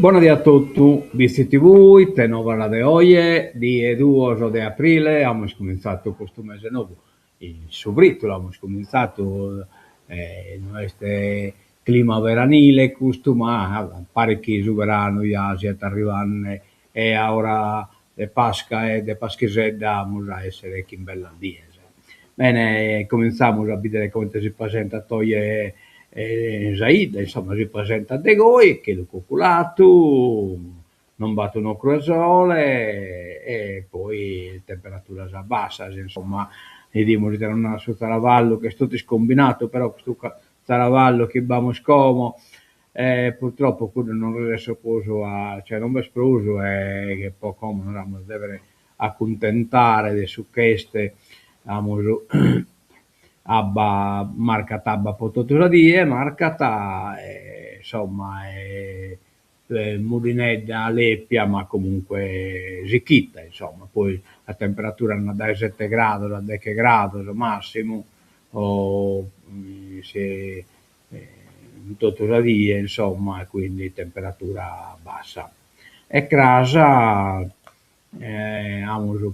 Buonasera a tutti, visti voi, te nuova de oggi, di 2 di aprile, abbiamo cominciato questo mese nuovo, in Subritolo abbiamo cominciato in questo clima veranile, questo, ma pare che il verano già sia arrivando e ora le Pasca e le Paschesetta dobbiamo essere che in bella diesa. Bene, cominciamo a vedere come si presenta Toie Zaida, insomma, si presenta De Goi, che lo cocolato, non battono croasole e poi temperatura già bassa, insomma, vediamo di tornare su Taravallo che è tutto scombinato, però questo Taravallo che abbiamo scomo, purtroppo quello non riesco a, cioè non mi esploso e che poi come non deve accontentare su queste Amoro abba marcata abba potuto dire, marcata insomma Mulinedda Aleppia, ma comunque Zichitta, insomma, poi la temperatura non da 7 gradi, da 10 gradi massimo, o se tutto da via, insomma, quindi temperatura bassa. E Crasa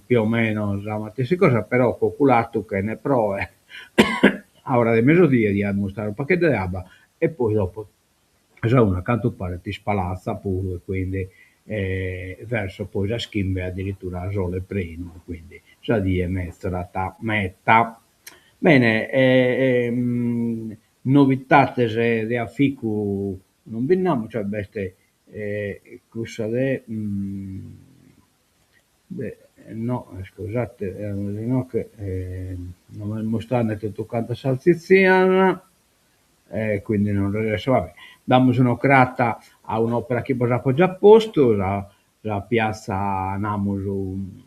più o meno la stessa cosa, però ho calcolato che ne prove a ora del mezzodia di mostrare un pacchetto di abba e poi dopo già una canto pare ti spalazza pure, e quindi verso poi la schimbe addirittura a sole primo, quindi già di e mezza metta. Bene, novità di afficu non veniamo, cioè beste cosa de, beh, no, scusate, no, che non mi mostrare tutto quanto salsiziana, quindi non riesco, vabbè. Diamo un'occhiata a un'opera che abbiamo già posto, la piazza Namusu,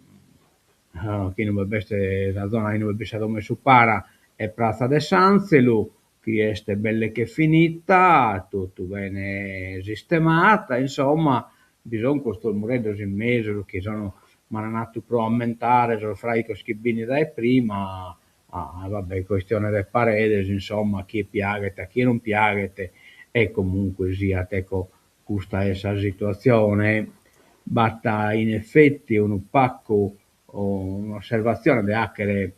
che non essere la zona che non essere dove su para è Piazza de Sanzelu, che è belle che finita, tutto bene sistemata, insomma, bisogna questo muretto in mezzo che sono mananato pro aumentare, sono fra i schibbini dai prima, vabbè, questione del parere, insomma, chi piagete, chi non piagete, e comunque sia, ecco, questa è la situazione, batta in effetti un pacco o un'osservazione di hacker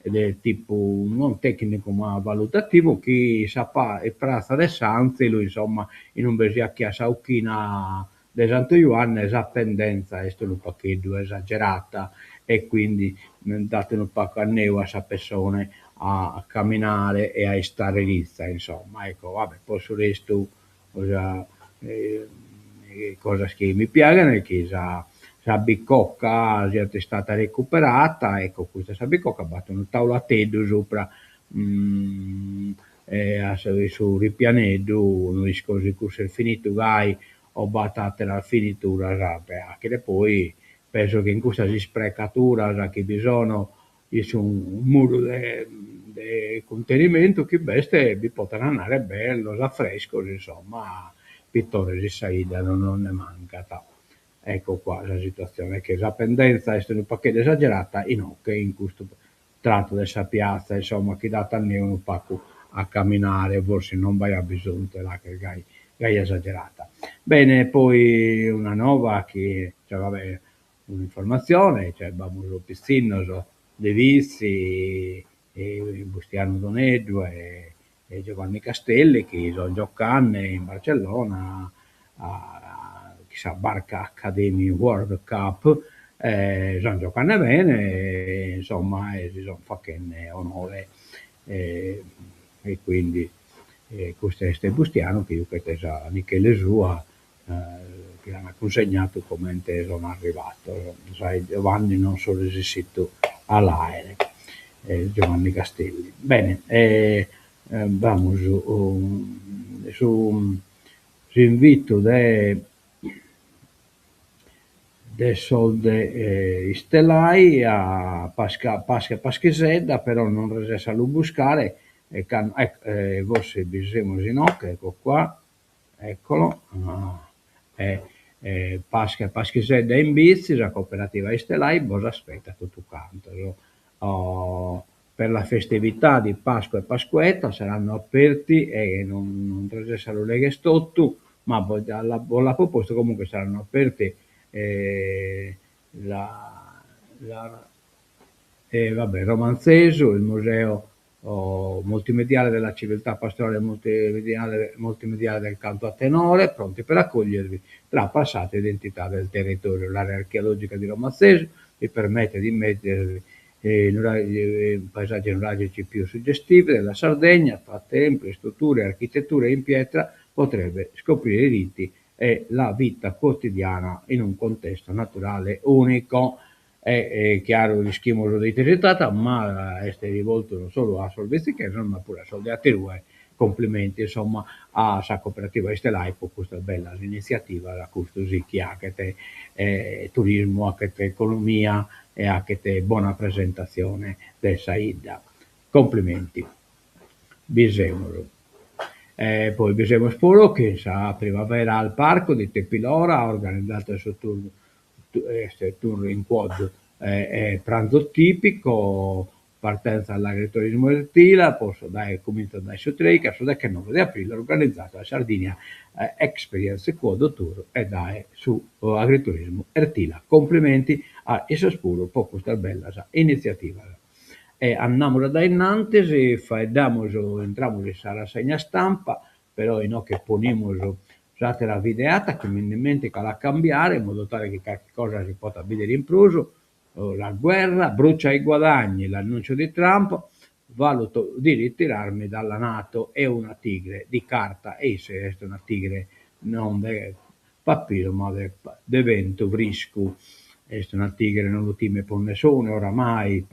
del tipo non tecnico ma valutativo che sappa e prazza de sanze lui insomma in un besia che a Sauchina de Santo Ioanne esa tendenza è un pacchetto esagerata e quindi date un pacco a neo a sa persone a camminare e a stare lì insomma ecco vabbè poi su resto cosa, cosa che mi piacciono è che la bicocca è stata recuperata, ecco questa sabicocca batte un tavolo a teddo sopra su ripianeddu noi scosi curso il finito gai o battate la finitura che poi penso che in questa si sprecatura che bisogna su un muro di contenimento che beste vi potranno andare bello a fresco insomma pittore di saida non ne manca ecco qua la situazione che la pendenza è un pacchetto esagerata in che in questo tratto della piazza insomma chi dà tanto un pacco a camminare forse non vai a bisogno là che gai esagerata bene poi una nuova che cioè vabbè un'informazione cioè abbiamo lo Pizzino De Vizi e Bustiano Doneddu e Giovanni Castelli che sono giocando in Barcellona a chissà Barca Academy World Cup sono giocando bene insomma e si sono facendo onore e quindi questo è Bustiano che io credo sia Michele Sua che hanno consegnato come sono arrivato sai Giovanni non sono resistito all'aereo Giovanni Castelli bene vamos su invito de solde istelai a Pascheseda, però non riesco a buscare e forse bisogna no, che ecco qua, eccolo, Pascheseda in bici, la cooperativa istelai, cosa aspetta tutto quanto. Per la festività di Pasqua e Pasquetta saranno aperti e non riescono le stotto ma alla proposta comunque saranno aperte vabbè, Romanzeso, il museo multimediale della civiltà pastorale multimediale del canto a tenore, pronti per accogliervi tra passate identità del territorio. L'area archeologica di Romanzeso vi permette di immergervi in paesaggi nuragici più suggestivi della Sardegna, tra templi, strutture, architetture in pietra, potrebbe scoprire i riti e la vita quotidiana in un contesto naturale unico. È chiaro il schimoso di Tesitata, ma è rivolto non solo a Solvezzi Cheson, ma pure a Soldati Rue. Complimenti insomma a sa cooperativa Estelai per questa bella iniziativa, la così che ha che te turismo, che te economia e anche te buona presentazione del Saida. Complimenti. Bisemolo. Poi bisogna sporo che sa primavera al parco di Tepilora ha organizzato il suo tour in quad pranzo tipico, partenza all'agriturismo Ertila, comincia dai Sotreica, so che il 9 di aprile organizzato la Sardinia Experience Quad Tour e dai su agriturismo Ertila. Complimenti a Esospuro per questa bella iniziativa. Andiamo da Nantes e entriamo in sala segna stampa, però no che ponimos usate la videata che mi dimentica la cambiare in modo tale che qualche cosa si possa vedere in proso. La guerra brucia i guadagni, l'annuncio di Trump, valuto di ritirarmi dalla NATO, è una tigre di carta e se è una tigre non de papiro ma de vento brisco, è una tigre non lo time per nessuno oramai,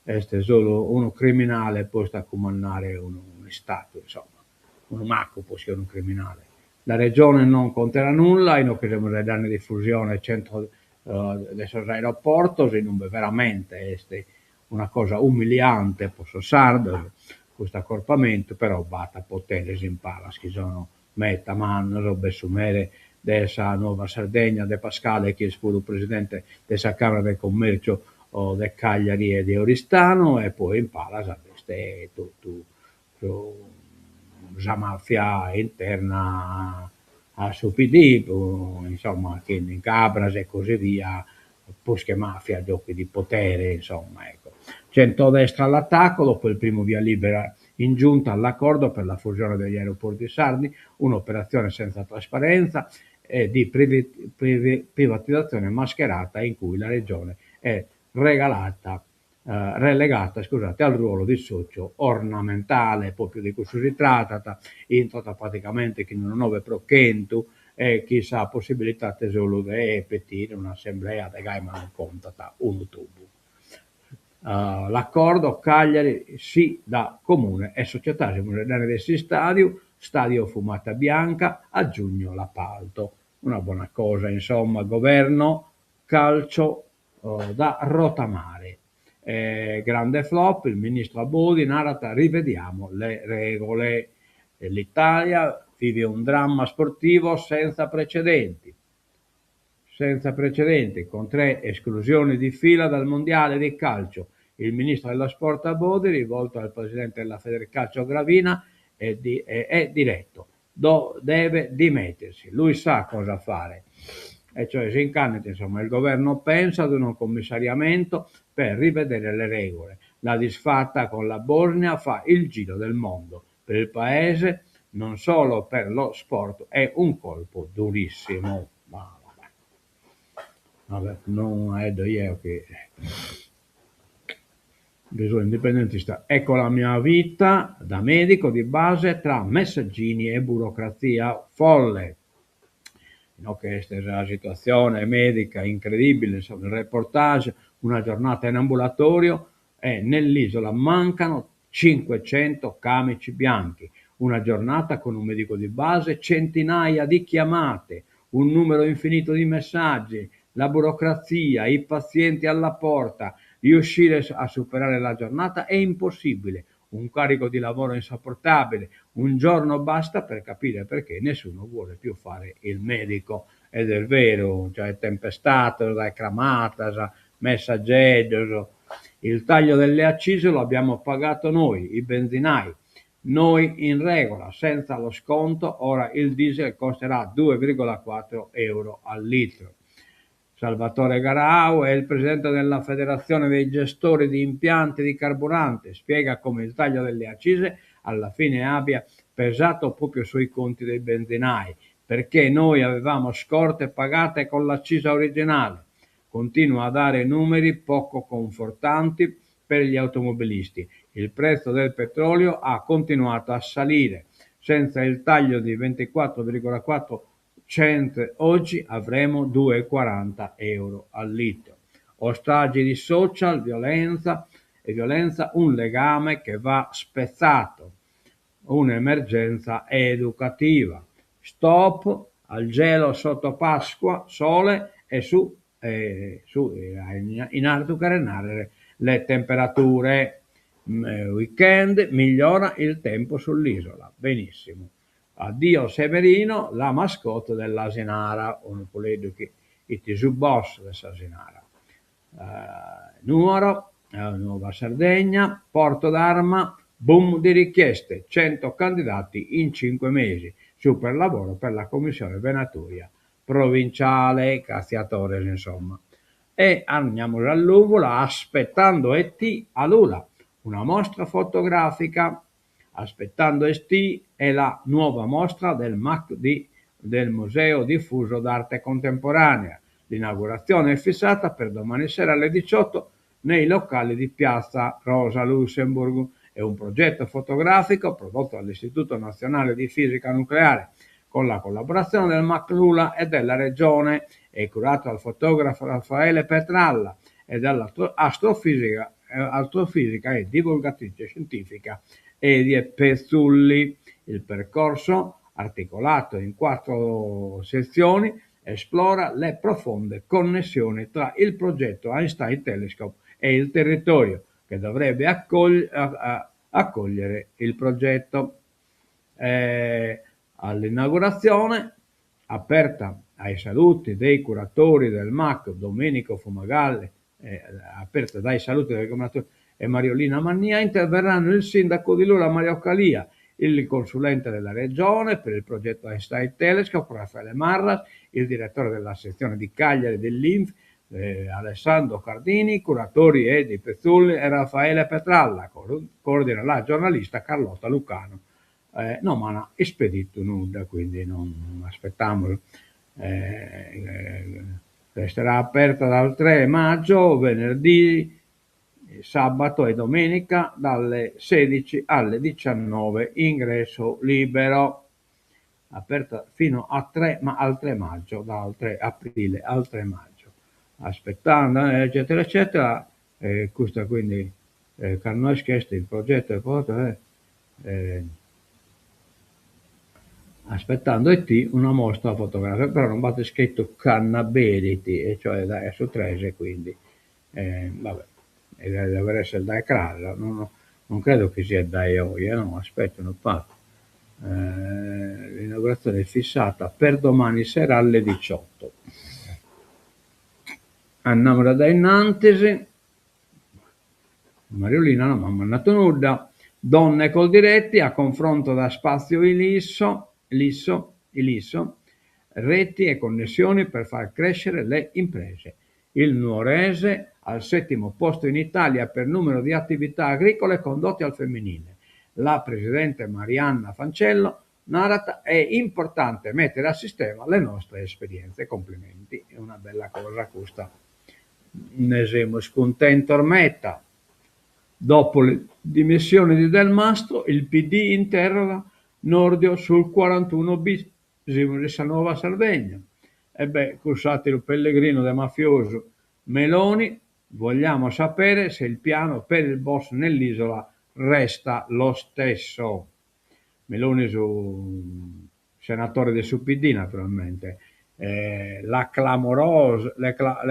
è solo uno criminale posto a comandare un Stato, insomma, un macco può essere un criminale. La regione non conterà nulla in occasione dei danni di fusione adesso l'aeroporto, se non veramente è una cosa umiliante, posso sardo, questo accorpamento, però basta potere si impara, che sono meta manno, robe sumere della Nuova Sardegna, De Pascale, che è stato presidente della Camera del Commercio di Cagliari e di Oristano, e poi impara a queste la mafia interna a suo PD, insomma, che in Cabras e così via, che mafia, giochi di potere, insomma, ecco. Centrodestra all'attacco, dopo il primo via libera in giunta all'accordo per la fusione degli aeroporti sardi, un'operazione senza trasparenza e di privatizzazione mascherata in cui la regione è relegata al ruolo di socio ornamentale, proprio di questo si tratta, in tutta praticamente che non ho prochento e chissà possibilità solo di petire un'assemblea di ma non conta un tubo. L'accordo Cagliari sì da comune e società simultanea del stadio Fumata Bianca, a giugno l'appalto. Una buona cosa, insomma, governo calcio da rotamare. Grande flop, il ministro Abodi narra, rivediamo le regole. L'Italia vive un dramma sportivo senza precedenti, con 3 esclusioni di fila dal mondiale di calcio. Il ministro dello sport Abodi, rivolto al presidente della Federcalcio Gravina, è diretto. Deve dimettersi, lui sa cosa fare. E cioè si incandida, insomma, il governo pensa ad un commissariamento per rivedere le regole. La disfatta con la Bosnia fa il giro del mondo. Per il paese, non solo per lo sport, è un colpo durissimo. Vabbè, non è io che sono indipendentista. Ecco la mia vita da medico di base tra messaggini e burocrazia folle. No, che è la situazione medica incredibile, insomma, il reportage, una giornata in ambulatorio e nell'isola mancano 500 camici bianchi, una giornata con un medico di base, centinaia di chiamate, un numero infinito di messaggi, la burocrazia, i pazienti alla porta, riuscire a superare la giornata è impossibile, un carico di lavoro insopportabile, un giorno basta per capire perché nessuno vuole più fare il medico, ed è vero, cioè tempestato, clamata, messaggero, il taglio delle accise lo abbiamo pagato noi, i benzinai, Noi in regola, senza lo sconto, ora il diesel costerà 2,4 euro al litro. Salvatore Garau è il presidente della Federazione dei gestori di impianti di carburante, spiega come il taglio delle accise alla fine abbia pesato proprio sui conti dei benzinai, perché noi avevamo scorte pagate con l'accisa originale. Continua a dare numeri poco confortanti per gli automobilisti. Il prezzo del petrolio ha continuato a salire. Senza il taglio di 24,4 cent oggi avremo 2,40 euro al litro. Ostaggi di social, violenza, un legame che va spezzato, un'emergenza educativa. Stop al gelo sotto Pasqua, sole e in alto carenare le temperature. Weekend migliora il tempo sull'isola. Benissimo. Addio Severino, la mascotte dell'Asinara, un polido che il subboss dell'Asinara. Numero, Nuova Sardegna, Porto d'Arma, boom di richieste, 100 candidati in 5 mesi, super lavoro per la commissione venatoria provinciale, Castiatores insomma. E andiamo all'Uvola, aspettando ET a Lula, una mostra fotografica. Aspettando ET è la nuova mostra del MAC del Museo Diffuso d'Arte Contemporanea. L'inaugurazione è fissata per domani sera alle 18 nei locali di Piazza Rosa Luxemburgo. È un progetto fotografico prodotto dall'Istituto Nazionale di Fisica Nucleare con la collaborazione del MAC Lula e della Regione e curato dal fotografo Raffaele Petralla e dall'astrofisica e divulgatrice scientifica Edie Pezzulli. Il percorso, articolato in 4 sezioni, esplora le profonde connessioni tra il progetto Einstein Telescope e il territorio che dovrebbe accogliere il progetto. All'inaugurazione, aperta ai saluti dei curatori del MAC Domenico Fumagalli, aperta dai saluti del governatore e Mariolina Mannia, interverranno il sindaco di Lula Mario Calia, il consulente della regione per il progetto Einstein Telescope Raffaele Marras, il direttore della sezione di Cagliari dell'INF Alessandro Cardini, curatori Edi Pezzulli e Raffaele Petralla, coordina la giornalista Carlotta Lucano. No, ma ha spedito nuda, quindi non aspettiamo. Resterà aperta dal 3 maggio, venerdì, sabato e domenica dalle 16 alle 19, ingresso libero. Aperta fino al 3 maggio, dal 3 aprile al 3 maggio. Aspettando, eccetera, eccetera. Questo quindi Carnois questo il progetto è fatto, aspettando ET una mostra fotografica, però non vate scritto Cannaberiti, e cioè da su 3, quindi vabbè, deve essere da Ecrara, non credo che sia da EOI, no, aspettano fatto. L'inaugurazione è fissata per domani sera alle 18. Andiamo da Nantesi, Mariolina la mamma è nata nuda, donne col diretti a confronto da spazio lisso, reti e connessioni per far crescere le imprese. Il Nuorese al 7° posto in Italia per numero di attività agricole condotte al femminile. La presidente Marianna Fancello narrata è importante mettere a sistema le nostre esperienze. Complimenti, è una bella cosa questa. Ne siamo scontenti ormetta. Dopo le dimissioni di Del Mastro, il PD interroga Nordio sul 41 bis di Nuova Sardegna. Cursatelo Pellegrino del mafioso Meloni, vogliamo sapere se il piano per il boss nell'isola resta lo stesso. Meloni su senatore del PD naturalmente. Le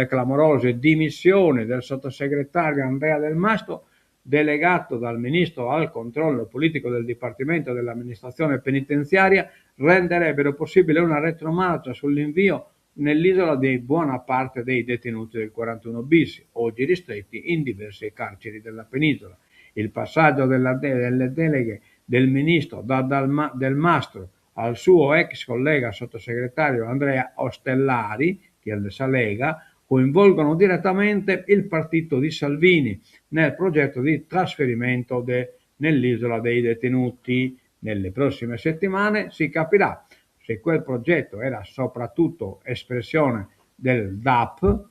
clamorose dimissioni del sottosegretario Andrea Del Mastro, delegato dal ministro al controllo politico del Dipartimento dell'amministrazione penitenziaria, renderebbero possibile una retromarcia sull'invio nell'isola di buona parte dei detenuti del 41 bis, oggi ristretti in diverse carceri della penisola. Il passaggio delle deleghe del ministro Del Mastro al suo ex collega sottosegretario Andrea Ostellari, che è della Lega, coinvolgono direttamente il partito di Salvini nel progetto di trasferimento nell'isola dei detenuti. Nelle prossime settimane si capirà se quel progetto era soprattutto espressione del DAP,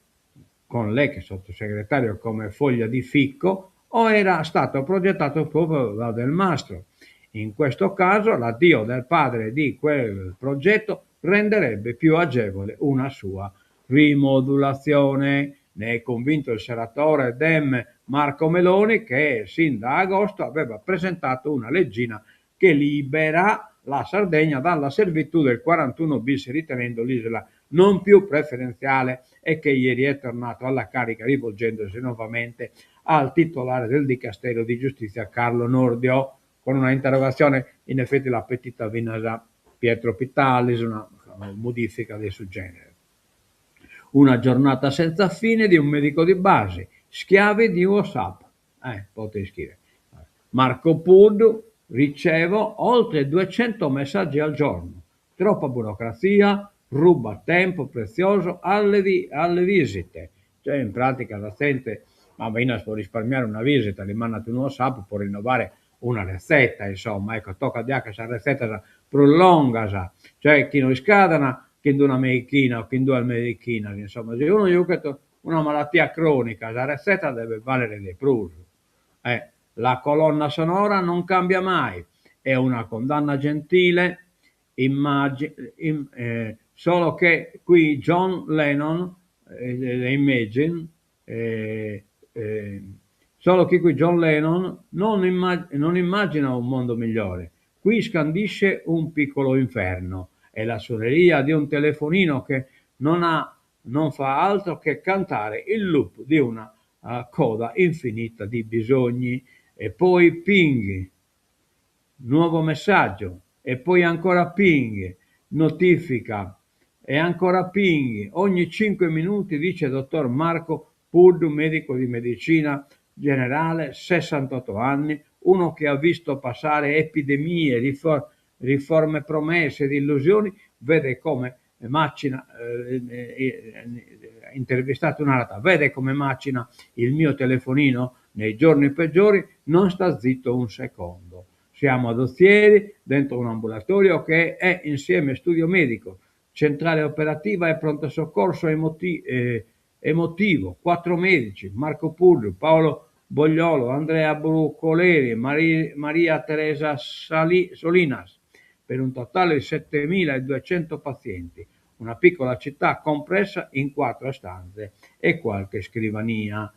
con l'ex sottosegretario come foglia di ficco, o era stato progettato proprio da Del Mastro. In questo caso l'addio del padre di quel progetto renderebbe più agevole una sua rimodulazione. Ne è convinto il senatore Dem Marco Meloni, che sin da agosto aveva presentato una leggina che libera la Sardegna dalla servitù del 41 bis, ritenendo l'isola non più preferenziale, e che ieri è tornato alla carica rivolgendosi nuovamente al titolare del Dicastero di Giustizia Carlo Nordio con una interrogazione. In effetti l'appetita vinasa Pietro Pitalis, una modifica del suo genere. Una giornata senza fine di un medico di base, schiavi di WhatsApp. Potete scrivere. Marco Pud, ricevo oltre 200 messaggi al giorno. Troppa burocrazia, ruba tempo prezioso alle visite. Cioè in pratica la gente, ma Vinas può risparmiare una visita, gli mandate un WhatsApp, può rinnovare una ricetta, insomma, ecco, tocca di questa ricetta prolunga, cioè chi non scadana, chi in una medicina o chi in due medichina, insomma, se uno ha una malattia cronica, la ricetta deve valere dei prusi. La colonna sonora non cambia mai, è una condanna gentile, solo che qui John Lennon, Imagine, solo che qui John Lennon non immagina un mondo migliore, qui scandisce un piccolo inferno, è la suoneria di un telefonino che non fa altro che cantare il loop di una coda infinita di bisogni, e poi ping, nuovo messaggio, e poi ancora ping, notifica, e ancora ping, ogni 5 minuti, dice dottor Marco Pud, medico di medicina generale, 68 anni, uno che ha visto passare epidemie, riforme promesse ed illusioni, vede come macina, intervistato un'altra, vede come macina il mio telefonino nei giorni peggiori, non sta zitto un secondo. Siamo dozzieri dentro un ambulatorio che è insieme studio medico, centrale operativa e pronto soccorso emotivo, 4 medici, Marco Pullo, Paolo Bogliolo, Andrea Brucoleri, Maria Teresa Solinas, per un totale di 7.200 pazienti, una piccola città compressa in 4 stanze e qualche scrivania.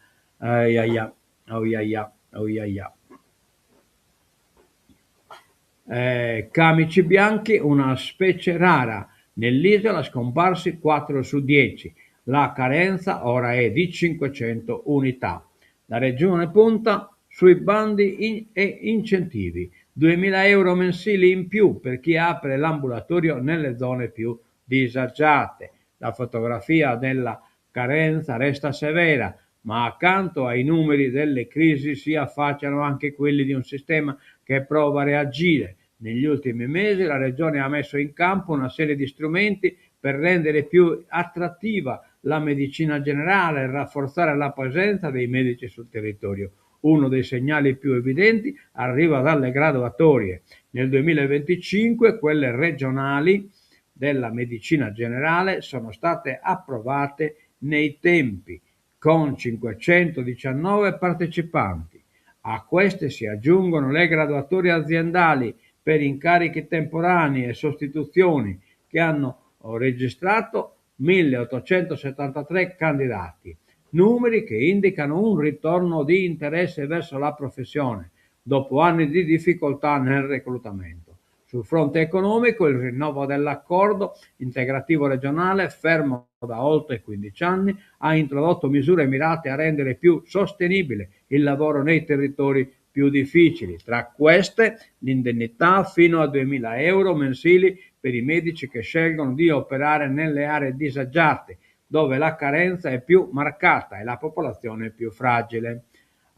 Camici bianchi, una specie rara, nell'isola scomparsi 4 su 10, la carenza ora è di 500 unità. La regione punta sui bandi e incentivi, 2.000 euro mensili in più per chi apre l'ambulatorio nelle zone più disagiate. La fotografia della carenza resta severa, ma accanto ai numeri delle crisi si affacciano anche quelli di un sistema che prova a reagire. Negli ultimi mesi la Regione ha messo in campo una serie di strumenti per rendere più attrattiva la medicina generale e rafforzare la presenza dei medici sul territorio. Uno dei segnali più evidenti arriva dalle graduatorie. Nel 2025 quelle regionali della medicina generale sono state approvate nei tempi, con 519 partecipanti. A queste si aggiungono le graduatorie aziendali per incarichi temporanei e sostituzioni, che hanno registrato 1.873 candidati, numeri che indicano un ritorno di interesse verso la professione dopo anni di difficoltà nel reclutamento. Sul fronte economico, il rinnovo dell'accordo integrativo regionale, fermo da oltre 15 anni, ha introdotto misure mirate a rendere più sostenibile il lavoro nei territori più difficili. Tra queste, l'indennità fino a 2.000 euro mensili per i medici che scelgono di operare nelle aree disagiate, dove la carenza è più marcata e la popolazione è più fragile.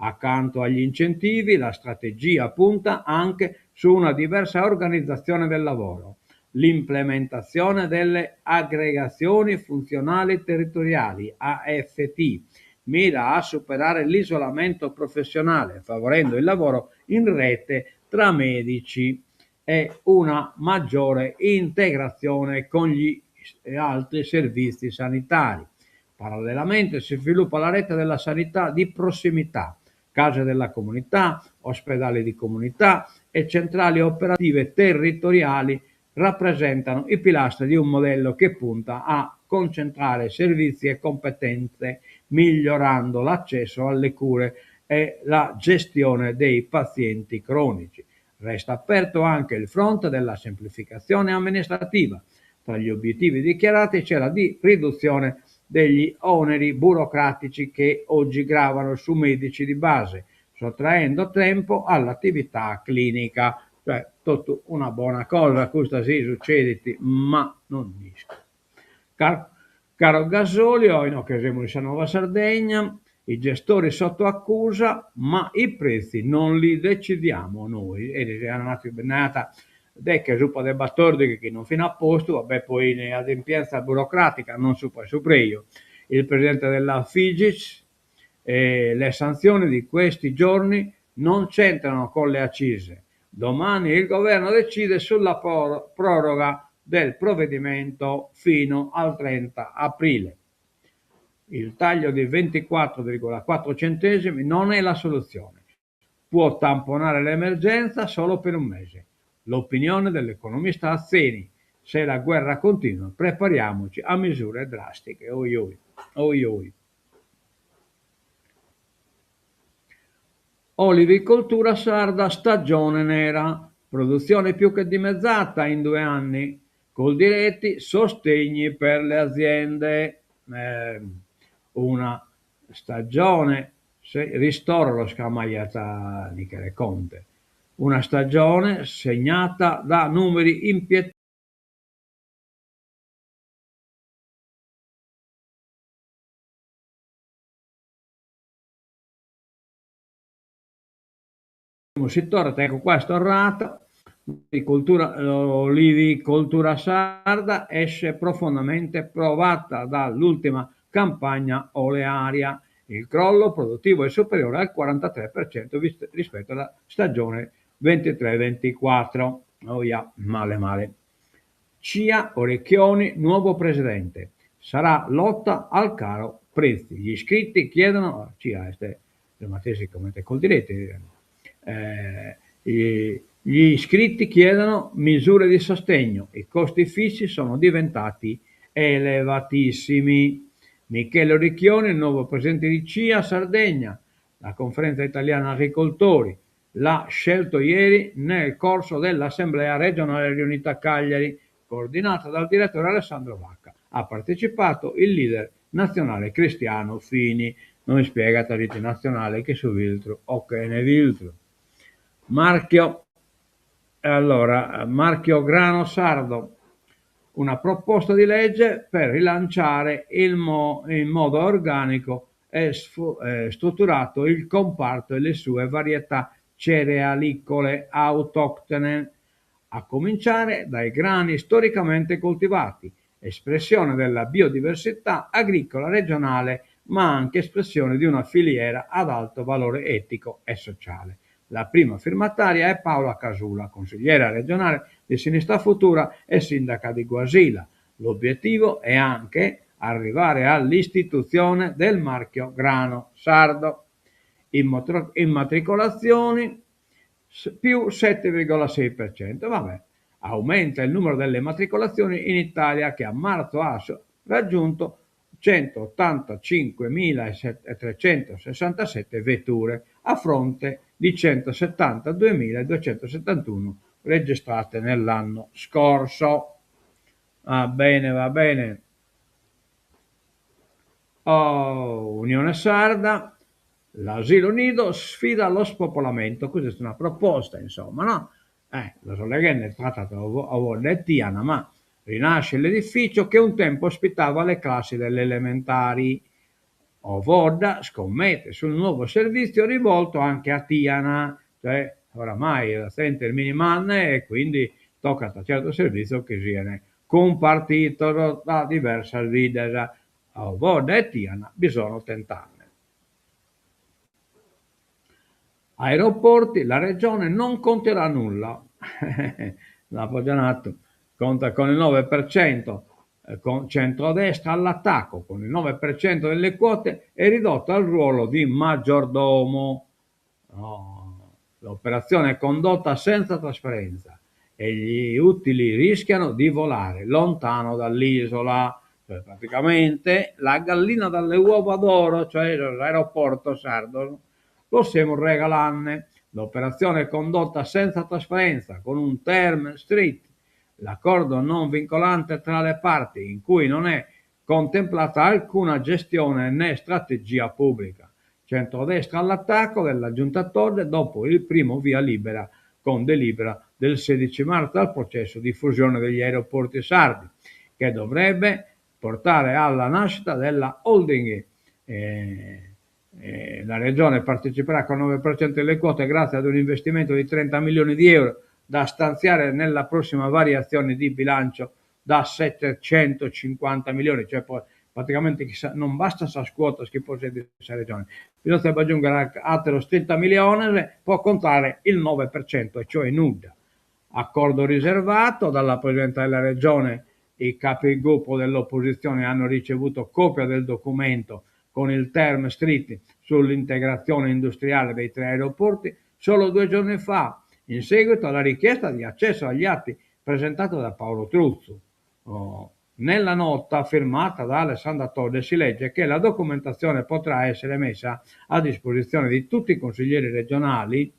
Accanto agli incentivi, la strategia punta anche su una diversa organizzazione del lavoro. L'implementazione delle aggregazioni funzionali territoriali, AFT, mira a superare l'isolamento professionale, favorendo il lavoro in rete tra medici e una maggiore integrazione con gli altri servizi sanitari. Parallelamente si sviluppa la rete della sanità di prossimità, case della comunità, ospedali di comunità e centrali operative territoriali rappresentano i pilastri di un modello che punta a concentrare servizi e competenze, migliorando l'accesso alle cure e la gestione dei pazienti cronici. Resta aperto anche il fronte della semplificazione amministrativa. Tra gli obiettivi dichiarati c'è la di riduzione degli oneri burocratici che oggi gravano su medici di base, sottraendo tempo all'attività clinica. Cioè, tutta una buona cosa, questa sì succede, ma non dico. Caro gasolio, in occasione di Nuova Sardegna, i gestori sotto accusa, ma i prezzi non li decidiamo noi. E è una benata che suppa del battordi che non fino a posto, vabbè, poi in adempienza burocratica non suppa io. Il presidente della Figic, le sanzioni di questi giorni non c'entrano con le accise. Domani il governo decide sulla proroga del provvedimento fino al 30 aprile. Il taglio di 24,4 centesimi non è la soluzione. Può tamponare l'emergenza solo per un mese. L'opinione dell'economista Azzeni: se la guerra continua, prepariamoci a misure drastiche. Oi oi, oi oi. Olivicoltura sarda, stagione nera, produzione più che dimezzata in 2 anni. Coldiretti, sostegni per le aziende. Una stagione, ristoro lo scamagliata di Conte. Una stagione segnata da numeri impietosi. Si torna, ecco qua storrata, l'olivicoltura sarda esce profondamente provata dall'ultima campagna olearia. Il crollo produttivo è superiore al 43% rispetto alla stagione 23-24. Oh yeah, male. CIA Orecchioni, nuovo presidente. Sarà lotta al caro prezzi. Gli iscritti chiedono, CIA, come Coldiretti, gli iscritti chiedono misure di sostegno, i costi fissi sono diventati elevatissimi. Michele Orecchioni, il nuovo presidente di CIA Sardegna, la conferenza italiana agricoltori, l'ha scelto ieri nel corso dell'assemblea regionale riunita a Cagliari, coordinata dal direttore Alessandro Vacca. Ha partecipato il leader nazionale Cristiano Fini. Non spiega la rete nazionale che su Viltro o che ne Viltro. Marchio grano sardo, una proposta di legge per rilanciare in modo organico e strutturato il comparto e le sue varietà cerealicole autoctone, a cominciare dai grani storicamente coltivati, espressione della biodiversità agricola regionale, ma anche espressione di una filiera ad alto valore etico e sociale. La prima firmataria è Paola Casula, consigliera regionale di Sinistra Futura e sindaca di Guasila. L'obiettivo è anche arrivare all'istituzione del marchio grano sardo. Immatricolazioni più 7,6%. Vabbè, aumenta il numero delle immatricolazioni in Italia, che a marzo ha raggiunto 185.367 vetture a fronte di 172.271 registrate nell'anno scorso. Va bene. Unione Sarda, l'asilo nido sfida lo spopolamento. Questa è una proposta, insomma, no? La Soleghen è trattata a Vollettiana, ma rinasce l'edificio che un tempo ospitava le classi delle elementari. Vodda scommette sul nuovo servizio rivolto anche a Tiana, cioè oramai la sente il miniman e quindi tocca a certo servizio che viene compartito da diverse guide. Vodda e Tiana bisogna tentarne. Aeroporti, la regione non conterà nulla. L'Apoggianato conta con il 9%, con centrodestra all'attacco, con il 9% delle quote è ridotto al ruolo di maggiordomo. No, l'operazione è condotta senza trasparenza e gli utili rischiano di volare lontano dall'isola. Cioè, praticamente la gallina dalle uova d'oro, cioè l'aeroporto sardo, lo stiamo regalando. L'operazione è condotta senza trasparenza, con un term street, l'accordo non vincolante tra le parti, in cui non è contemplata alcuna gestione né strategia pubblica. Centrodestra all'attacco della Giunta Todde dopo il primo via libera con delibera del 16 marzo al processo di fusione degli aeroporti sardi, che dovrebbe portare alla nascita della holding. La regione parteciperà con il 9% delle quote grazie ad un investimento di 30 milioni di euro da stanziare nella prossima variazione di bilancio da 750 milioni, cioè poi praticamente non basta sa scuola che possiede questa regione, bisogna aggiungere altri 30 milioni, può contare il 9%, e cioè nulla. Accordo riservato dalla Presidente della Regione, i capigruppo dell'opposizione hanno ricevuto copia del documento con il term street sull'integrazione industriale dei 3 aeroporti solo 2 giorni fa, in seguito alla richiesta di accesso agli atti presentato da Paolo Truzzo. Nella nota firmata da Alessandra Todde si legge che la documentazione potrà essere messa a disposizione di tutti i consiglieri regionali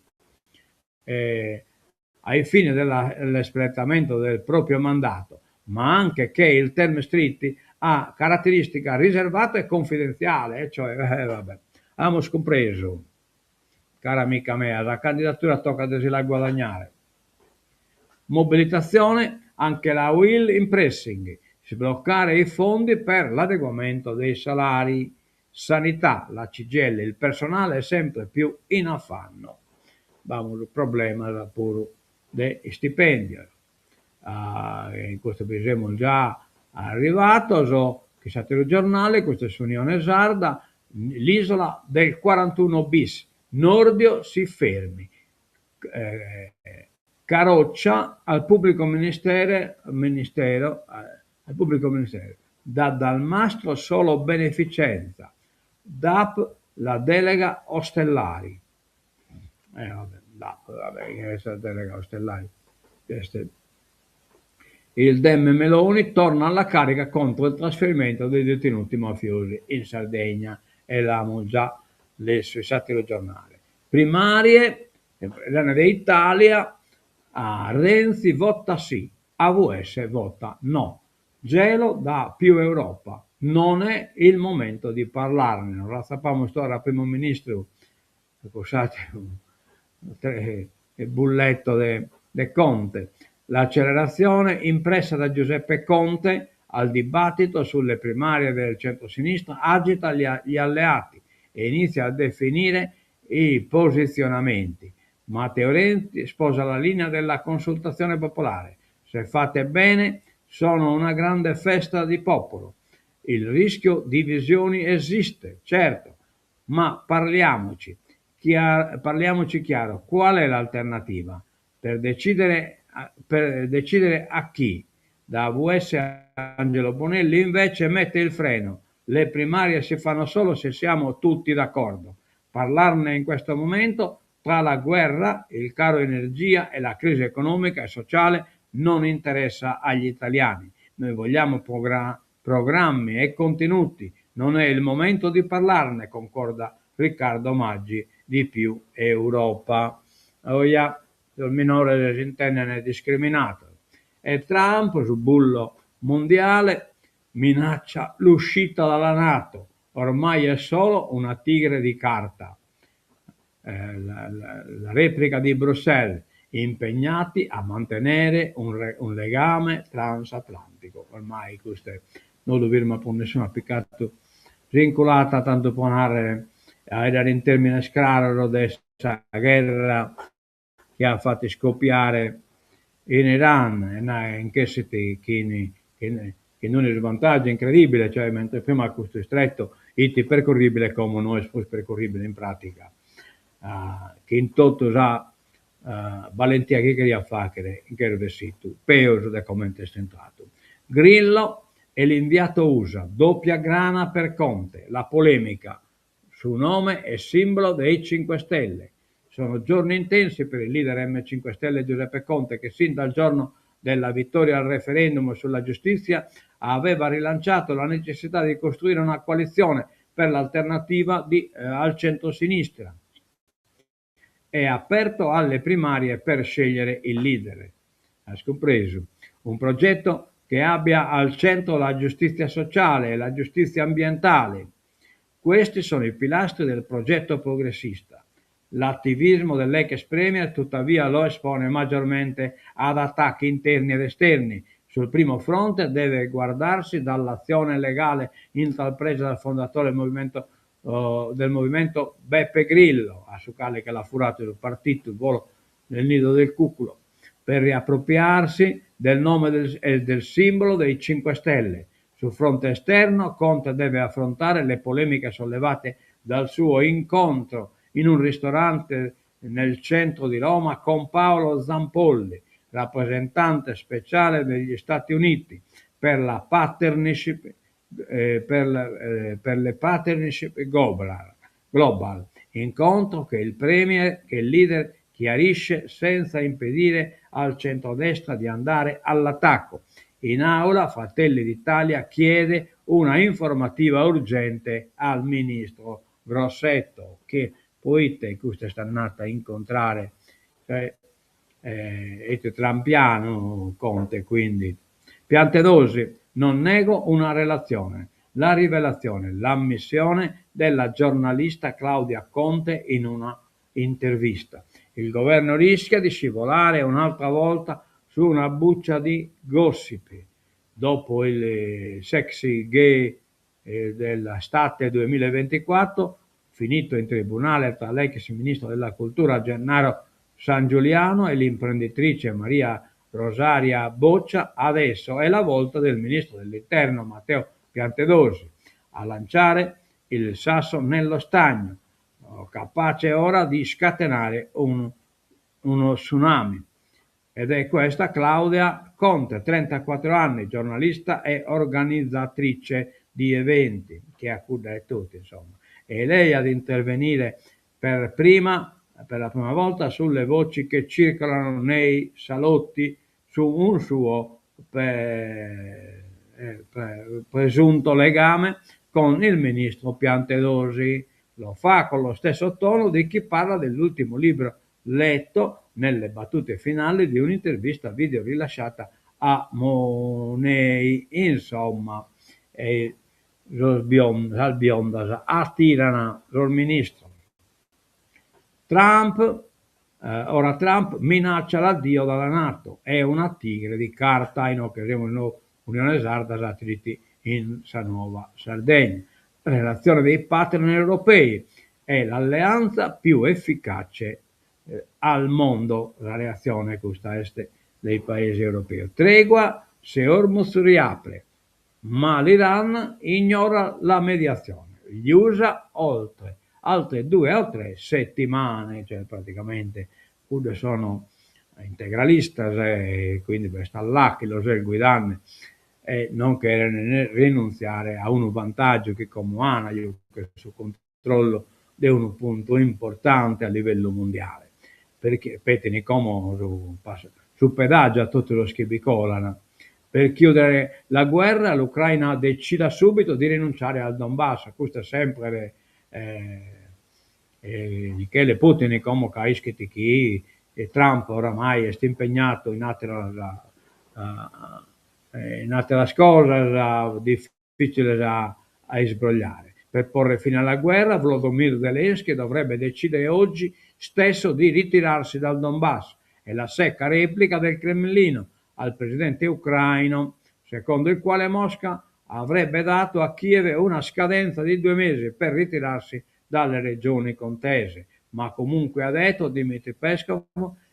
ai fini dell'espletamento del proprio mandato, ma anche che il term street ha caratteristica riservata e confidenziale, cioè vabbè, abbiamo scompreso, cara amica mia, la candidatura tocca a guadagnare. Mobilitazione, anche la will in pressing, sbloccare i fondi per l'adeguamento dei salari. Sanità, la CGIL, il personale è sempre più in affanno. Vamos, il problema pure dei stipendi. In questo siamo già arrivato, che è stato il giornale, questa è Unione Sarda, l'isola del 41 bis, Nordio si fermi. Caroccia al pubblico ministero, da Dalmastro solo beneficenza, DAP la delega Ostellari. Questa delega Ostellari. Il Dem Meloni torna alla carica contro il trasferimento dei detenuti mafiosi in Sardegna, e l'abbiamo già letto sui satiro giornale. Primarie, d'Italia, Renzi vota sì, AVS vota no. Gelo da più Europa, non è il momento di parlarne. Non la sappiamo storia primo ministro, il bulletto de Conte. L'accelerazione impressa da Giuseppe Conte al dibattito sulle primarie del centro-sinistra agita gli alleati e inizia a definire i posizionamenti. Matteo Renzi sposa la linea della consultazione popolare. Se fate bene, sono una grande festa di popolo. Il rischio di divisioni esiste, certo, ma parliamoci chiaro, qual è l'alternativa? Per decidere a chi? Da AVS Angelo Bonelli invece mette il freno. Le primarie si fanno solo se siamo tutti d'accordo. Parlarne in questo momento, tra la guerra, il caro energia e la crisi economica e sociale, non interessa agli italiani. Noi vogliamo programmi e contenuti, non è il momento di parlarne, concorda Riccardo Maggi di Più Europa. Il minore intende è discriminato. E Trump, sul bullo mondiale, minaccia l'uscita dalla NATO. Ormai è solo una tigre di carta. La replica di Bruxelles, impegnati a mantenere un legame transatlantico. Ormai questo non lo firma per nessuno, ha piccato vincolata tanto può narrare era in termine scraro questa guerra che ha fatto scoppiare in Iran, in che che non è svantaggio incredibile, cioè mentre prima questo stretto è percorribile come non è percorribile in pratica, che in tutto già valentia che queria fare in quel vestito, peso da come è stentato. Grillo e l'inviato USA, doppia grana per Conte, la polemica su nome e simbolo dei 5 Stelle. Sono giorni intensi per il leader M5 Stelle Giuseppe Conte che sin dal giorno della vittoria al referendum sulla giustizia aveva rilanciato la necessità di costruire una coalizione per l'alternativa al centro-sinistra e aperto alle primarie per scegliere il leader. Hai compreso? Un progetto che abbia al centro la giustizia sociale e la giustizia ambientale. Questi sono i pilastri del progetto progressista. L'attivismo dell'ex premier tuttavia lo espone maggiormente ad attacchi interni ed esterni. Sul primo fronte deve guardarsi dall'azione legale intrapresa dal fondatore del movimento Beppe Grillo, a Sucale che l'ha furato il partito, il volo nel nido del cuculo, per riappropriarsi del nome e del simbolo dei 5 Stelle. Sul fronte esterno Conte deve affrontare le polemiche sollevate dal suo incontro in un ristorante nel centro di Roma con Paolo Zampolli, rappresentante speciale degli Stati Uniti per la partnership per le partnership global, incontro che il leader chiarisce senza impedire al centrodestra di andare all'attacco. In aula Fratelli d'Italia chiede una informativa urgente al ministro Grossetto, che poi questa è stata a incontrare Trampiano Conte, quindi Piantedosi, non nego una relazione, la rivelazione, l'ammissione della giornalista Claudia Conte in una intervista. Il governo rischia di scivolare un'altra volta su una buccia di gossip. Dopo il sexy gay dell'estate 2024, finito in tribunale tra l'ex ministro della cultura Gennaro San Giuliano e l'imprenditrice Maria Rosaria Boccia, adesso è la volta del ministro dell'Interno Matteo Piantedosi a lanciare il sasso nello stagno, capace ora di scatenare uno tsunami. Ed è questa Claudia Conte, 34 anni, giornalista e organizzatrice di eventi, che accuda tutti, insomma. E lei ad intervenire per la prima volta sulle voci che circolano nei salotti su un suo presunto legame con il ministro Piantedosi. Lo fa con lo stesso tono di chi parla dell'ultimo libro letto nelle battute finali di un'intervista video rilasciata a Monei. Insomma, Biondas attirano il ministro. Ora Trump minaccia l'addio dalla NATO, è una tigre di carta in occasione dell'Unione Sarda satelliti in Nuova Sardegna. La relazione dei partner europei è l'alleanza più efficace al mondo, la reazione questa est dei paesi europei. Tregua se Hormuz riapre, ma l'Iran ignora la mediazione. Gli USA oltre altre 2 o 3 settimane, cioè praticamente sono integralista e quindi per stare là che lo sai guidare e non che rinunziare a un vantaggio che come hanno che su controllo è un punto importante a livello mondiale, perché petini come su pedaggio a tutto lo schibicolano. Per chiudere la guerra l'Ucraina decida subito di rinunciare al Donbass, questo è sempre Michele Putin come capisce che Trump oramai è impegnato in altre cose difficili da sbrogliare. Per porre fine alla guerra Volodymyr Zelensky dovrebbe decidere oggi stesso di ritirarsi dal Donbass. È la secca replica del Cremlino al presidente ucraino, secondo il quale Mosca avrebbe dato a Kiev una scadenza di 2 mesi per ritirarsi dalle regioni contese, ma comunque ha detto Dmitry Peskov,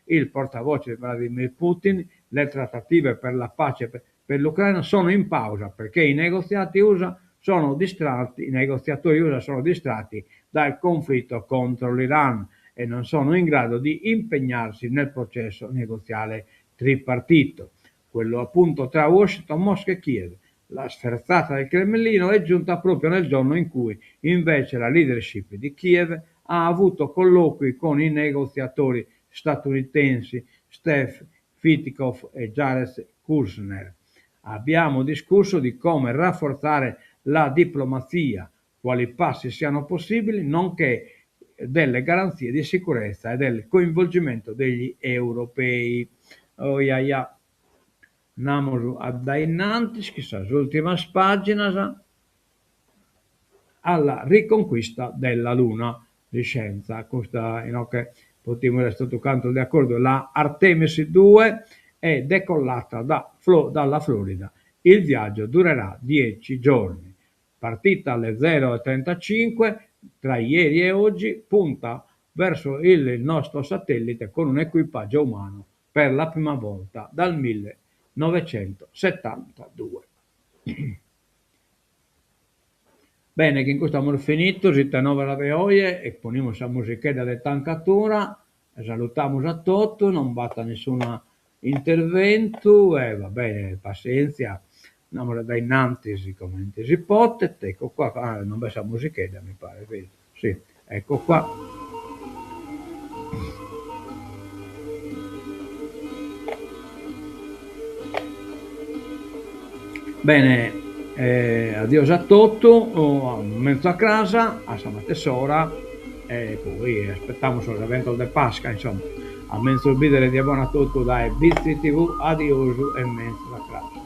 il portavoce di Vladimir Putin, le trattative per la pace per l'Ucraina sono in pausa perché i negoziatori USA sono distratti dal conflitto contro l'Iran e non sono in grado di impegnarsi nel processo negoziale tripartito, quello appunto tra Washington, Mosca e Kiev. La sferzata del Cremlino è giunta proprio nel giorno in cui invece la leadership di Kiev ha avuto colloqui con i negoziatori statunitensi Steph Witkoff e Jared Kushner. Abbiamo discusso di come rafforzare la diplomazia, quali passi siano possibili, nonché delle garanzie di sicurezza e del coinvolgimento degli europei. Oh, ja, ja. Andiamo innanti, chissà, últimas páginas, alla riconquista della Luna di scienza. Questa, che potremmo essere tutto canto d'accordo, la Artemis 2 è decollata dalla Florida. Il viaggio durerà 10 giorni. Partita alle 0:35 tra ieri e oggi, punta verso il nostro satellite con un equipaggio umano per la prima volta dal 1972. Bene, che in questo abbiamo finito, si teneva la veoie e poniamo la musichetta di tancatura, salutiamo a tutti, non batta nessun intervento e va bene, pazienza, andiamo da innanzi come si potete, ecco qua, non vedo la musichetta mi pare, vedi? Sì, ecco qua. Bene, addio a tutto, mezzo a casa, a stamattina e poi aspettiamo l'evento del Pasqua, insomma, a mezzo bidere di buona tutto dai Bizzi TV, addio e mezzo a casa.